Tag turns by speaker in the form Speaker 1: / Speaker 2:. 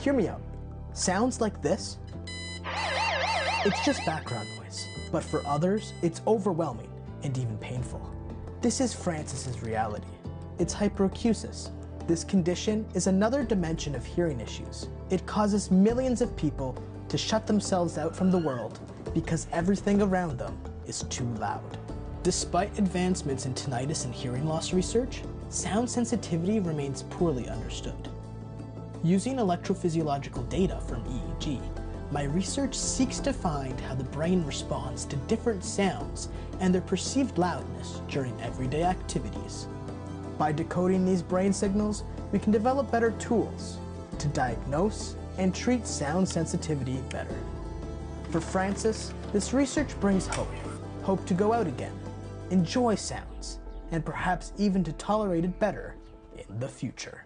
Speaker 1: Hear me out. Sounds like this? It's just background noise, but for others, it's overwhelming and even painful. This is Francis's reality. It's hyperacusis. This condition is another dimension of hearing issues. It causes millions of people to shut themselves out from the world because everything around them is too loud. Despite advancements in tinnitus and hearing loss research, sound sensitivity remains poorly understood. Using electrophysiological data from EEG, my research seeks to find how the brain responds to different sounds and their perceived loudness during everyday activities. By decoding these brain signals, we can develop better tools to diagnose and treat sound sensitivity better. For Francis, this research brings hope. Hope to go out again, enjoy sounds, and perhaps even to tolerate it better in the future.